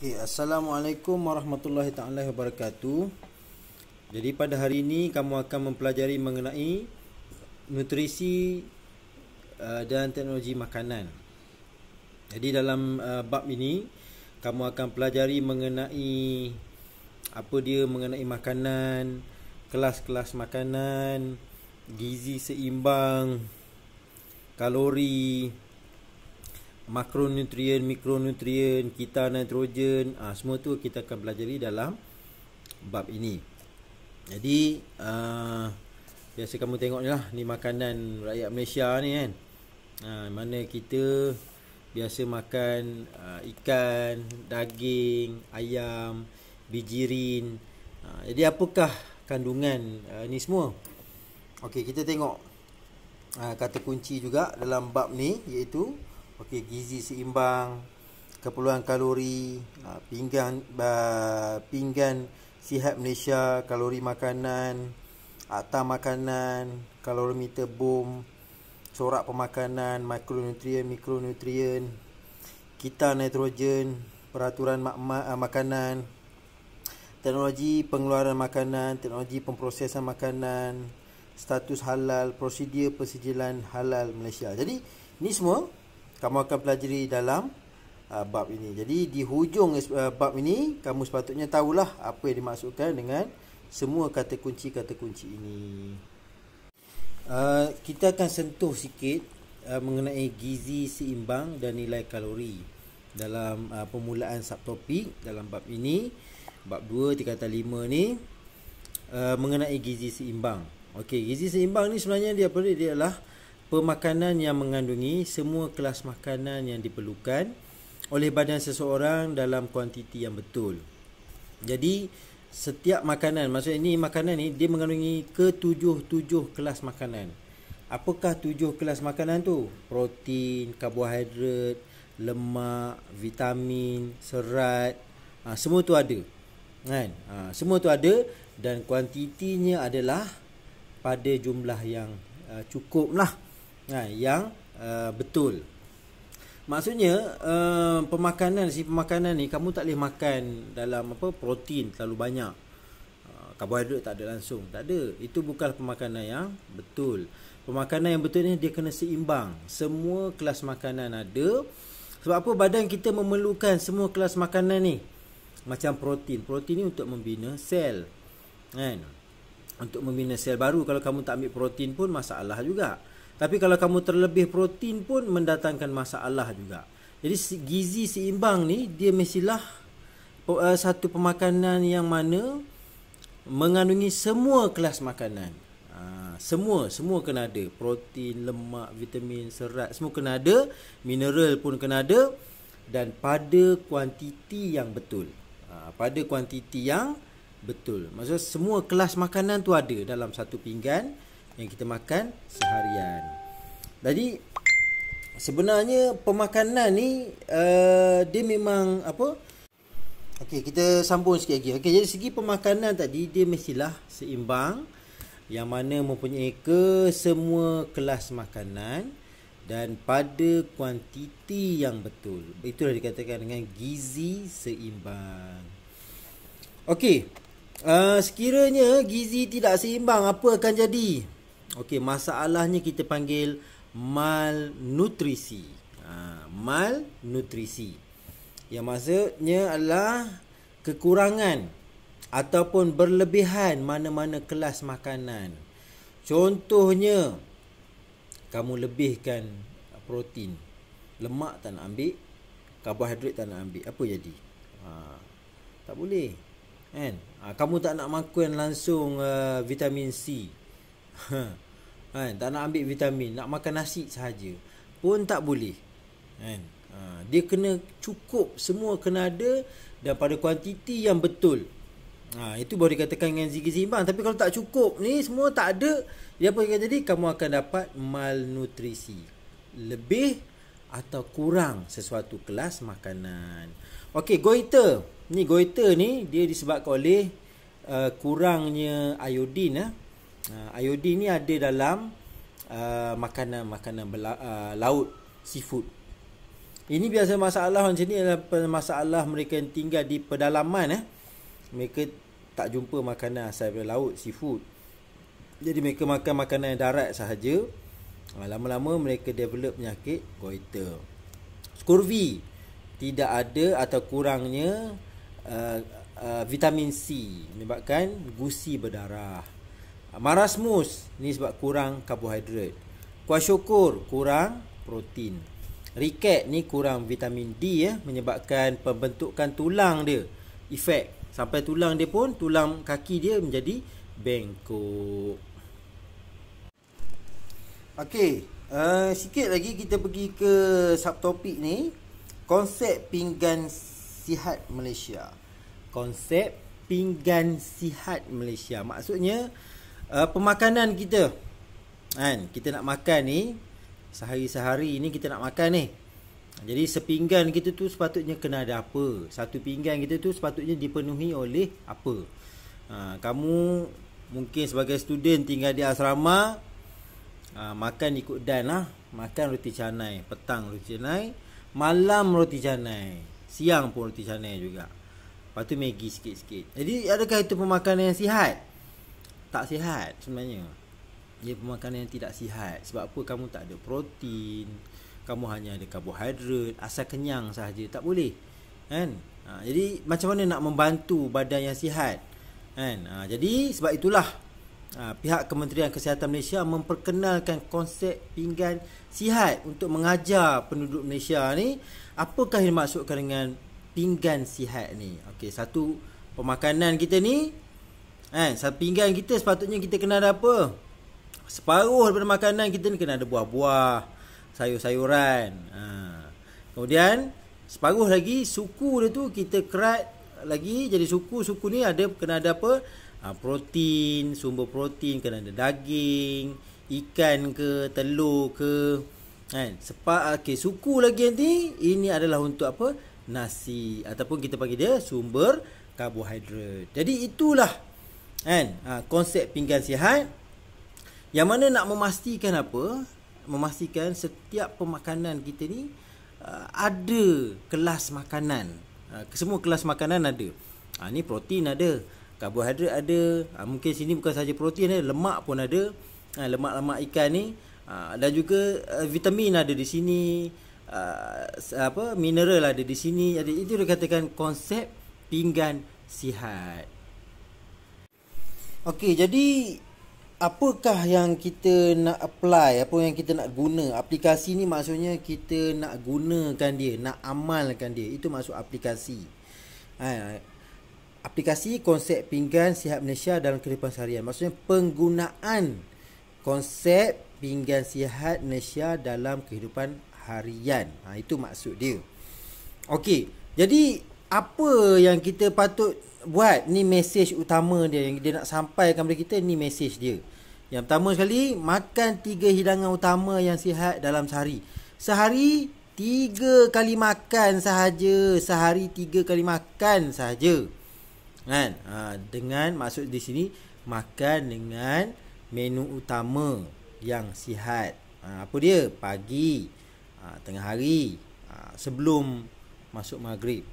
Okay, Assalamualaikum warahmatullahi taala wabarakatuh. Jadi pada hari ini kamu akan mempelajari mengenai nutrisi dan teknologi makanan. Jadi dalam bab ini kamu akan pelajari mengenai apa dia mengenai makanan, kelas-kelas makanan, gizi seimbang, kalori, makronutrien, mikronutrien, kita nitrogen, semua tu kita akan pelajari dalam bab ini. Jadi biasa kamu tengok ni lah, ni makanan rakyat Malaysia ni kan. Mana kita biasa makan ikan, daging, ayam, bijirin. Jadi apakah kandungan ni semua? Okey, kita tengok kata kunci juga dalam bab ni, iaitu gizi seimbang, keperluan kalori, pinggan sihat Malaysia, kalori makanan, akta makanan, kalorimeter bom, corak pemakanan, makronutrien, mikronutrien, kita nitrogen, peraturan makanan, teknologi pengeluaran makanan, teknologi pemprosesan makanan, status halal, prosedur persijilan halal Malaysia. Jadi ni semua kamu akan pelajari dalam bab ini. Jadi di hujung bab ini kamu sepatutnya tahulah apa yang dimaksudkan dengan semua kata kunci-kata kunci ini. Kita akan sentuh sikit mengenai gizi seimbang dan nilai kalori dalam permulaan subtopik dalam bab ini. Bab 2 tingkatan 5 ni mengenai gizi seimbang. Okey, gizi seimbang ni sebenarnya dia adalah pemakanan yang mengandungi semua kelas makanan yang diperlukan oleh badan seseorang dalam kuantiti yang betul. Jadi setiap makanan, maksudnya ini makanan ni dia mengandungi ke-7 kelas makanan. Apakah 7 kelas makanan tu? Protein, karbohidrat, lemak, vitamin, serat, semua tu ada. Kan? Semua tu ada dan kuantitinya adalah pada jumlah yang cukup lah. Yang betul. Maksudnya pemakanan ni kamu tak boleh makan dalam protein terlalu banyak, karbohidrat tak ada langsung, tak ada. Itu bukanlah pemakanan yang betul. Pemakanan yang betul ni dia kena seimbang. Semua kelas makanan ada. Sebab apa? Badan kita memerlukan semua kelas makanan ni. Macam protein ni untuk membina sel, kan? Untuk membina sel baru. Kalau kamu tak ambil protein pun masalah juga. Tapi kalau kamu terlebih protein pun mendatangkan masalah juga. Jadi gizi seimbang ni dia mestilah satu pemakanan yang mana mengandungi semua kelas makanan. Semua kena ada. Protein, lemak, vitamin, serat, semua kena ada. Mineral pun kena ada. Dan pada kuantiti yang betul. Pada kuantiti yang betul. Maksudnya semua kelas makanan tu ada dalam satu pinggan yang kita makan seharian. Jadi sebenarnya pemakanan ni dia memang apa? Okey, kita sambung sikit lagi. Okey, jadi segi pemakanan tadi dia mestilah seimbang, yang mana mempunyai semua kelas makanan dan pada kuantiti yang betul. Itulah dikatakan dengan gizi seimbang. Okey. Sekiranya gizi tidak seimbang, apa akan jadi? Okey, masalahnya kita panggil malnutrisi. Malnutrisi. Yang maksudnya adalah kekurangan ataupun berlebihan mana-mana kelas makanan. Contohnya, kamu lebihkan protein, lemak tak nak ambil, karbohidrat tak nak ambil, apa jadi? Tak boleh, kan? Kamu tak nak makan langsung vitamin C, kan? Tak nak ambil vitamin, nak makan nasi sahaja pun tak boleh, kan? Dia kena cukup, semua kena ada dan pada kuantiti yang betul. Itu baru dikatakan dengan gizi seimbang. Tapi kalau tak cukup ni, semua tak ada, dia apa yang akan jadi? Kamu akan dapat malnutrisi, lebih atau kurang sesuatu kelas makanan. Okey, goiter ni dia disebabkan oleh kurangnya iodin. Iodin ni ada dalam makanan laut, seafood. Ini biasa masalah macam ni adalah masalah mereka yang tinggal di pedalaman. Mereka tak jumpa makanan asal dari laut, seafood. Jadi mereka makan makanan yang darat sahaja. Lama-lama mereka develop penyakit goiter. Scurvy, tidak ada atau kurangnya vitamin C, menyebabkan gusi berdarah. Marasmus, ni sebab kurang karbohidrat. Kwashiorkor, kurang protein. Ricket ni kurang vitamin D, menyebabkan pembentukan tulang dia efek. Sampai tulang dia pun, tulang kaki dia menjadi bengkok. Okey, sikit lagi kita pergi ke subtopik ni, konsep pinggan sihat Malaysia. Konsep pinggan sihat Malaysia maksudnya pemakanan kita. Kan, kita nak makan ni sehari-sehari ni kita nak makan ni. Jadi sepinggan kita tu sepatutnya kena ada apa? Satu pinggan kita tu sepatutnya dipenuhi oleh apa? Kamu mungkin sebagai student tinggal di asrama, makan ikut dan lah. Makan roti canai, petang roti canai, malam roti canai, siang pun roti canai juga. Lepas tu Maggi sikit-sikit. Jadi adakah itu pemakanan yang sihat? Tak sihat sebenarnya. Dia pemakanan yang tidak sihat. Sebab apa? Kamu tak ada protein, kamu hanya ada karbohidrat, asal kenyang sahaja. Tak boleh, kan? Jadi macam mana nak membantu badan yang sihat, kan? Jadi sebab itulah pihak Kementerian Kesihatan Malaysia memperkenalkan konsep pinggan sihat untuk mengajar penduduk Malaysia ni apakah yang dimaksudkan dengan pinggan sihat ni. Okey, satu pemakanan kita ni, kan, satu pinggan kita sepatutnya kita kena ada apa? Separuh daripada makanan kita ni kena ada buah-buah, sayur-sayuran. Kemudian separuh lagi suku dia tu kita kerat lagi. Jadi suku ni ada kena ada apa? Protein, sumber protein, kena ada daging, ikan ke, telur ke, kan? Okey, suku lagi nanti ini adalah untuk apa? Nasi, ataupun kita panggil dia sumber karbohidrat. Jadi itulah, kan, konsep pinggan sihat, yang mana nak memastikan apa? Memastikan setiap pemakanan kita ni ada kelas makanan. Semua kelas makanan ada. Ni protein ada, karbohidrat ada, mungkin sini bukan saja protein, lemak pun ada. Lemak-lemak ikan ni, dan juga vitamin ada di sini, mineral ada di sini. Jadi itu dikatakan konsep pinggan sihat. Okey, jadi apakah yang kita nak apply, apa yang kita nak guna? Aplikasi ni maksudnya kita nak gunakan dia, nak amalkan dia. Itu maksud aplikasi. Aplikasi konsep pinggan sihat Malaysia dalam kehidupan seharian. Maksudnya penggunaan konsep pinggan sihat Malaysia dalam kehidupan harian. Itu maksud dia. Okey, jadi apa yang kita patut buat? Ni mesej utama dia yang dia nak sampaikan kepada kita. Ni mesej dia. Yang pertama sekali, makan 3 hidangan utama yang sihat dalam sehari. Sehari 3 kali makan sahaja. Sehari 3 kali makan sahaja, kan? Dengan maksud di sini makan dengan menu utama yang sihat. Apa dia? Pagi, tengah hari, sebelum masuk maghrib.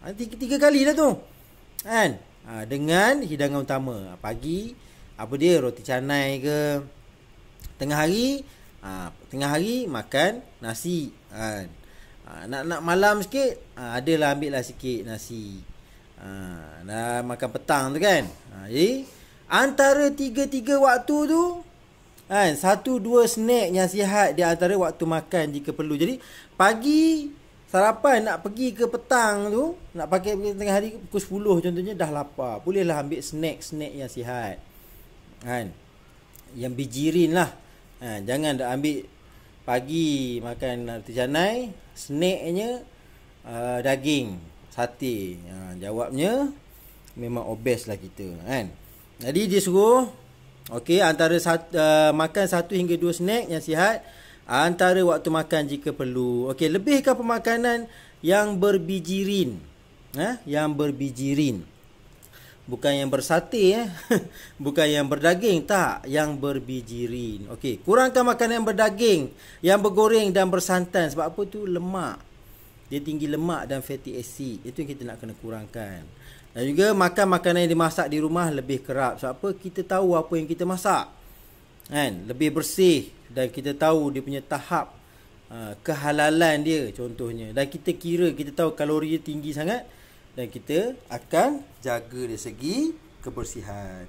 3 kali dah tu, kan? Dengan hidangan utama. Pagi apa dia? Roti canai ke. Tengah hari makan nasi, kan? Nak malam sikit, adalah ambil lah sikit nasi. Dah makan petang tu, kan? Jadi antara 3 waktu tu, kan, 1-2 snack yang sihat di antara waktu makan jika perlu. Jadi pagi sarapan nak pergi ke petang tu, nak pakai tengah hari pukul 10 contohnya, dah lapar, bolehlah ambil snack-snack yang sihat, kan, yang bijirin lah. Jangan dah ambil pagi makan roti canai, snacknya daging, sate. Jawabnya memang obes lah kita, kan. Jadi dia suruh, okey, antara makan 1 hingga 2 snack yang sihat antara waktu makan jika perlu. Okey, lebihkan pemakanan yang berbijirin. Yang berbijirin. Bukan yang bersate bukan yang berdaging, tak, yang berbijirin. Okey, kurangkan makanan yang berdaging, yang bergoreng dan bersantan. Sebab apa tu? Lemak. Dia tinggi lemak dan fatty acid. Itu yang kita nak kena kurangkan. Dan juga makan makanan yang dimasak di rumah lebih kerap. Sebab apa? Kita tahu apa yang kita masak. Kan? Lebih bersih dan kita tahu dia punya tahap kehalalan dia contohnya. Dan kita kira, kita tahu kalori dia tinggi sangat dan kita akan jaga dari segi kebersihan.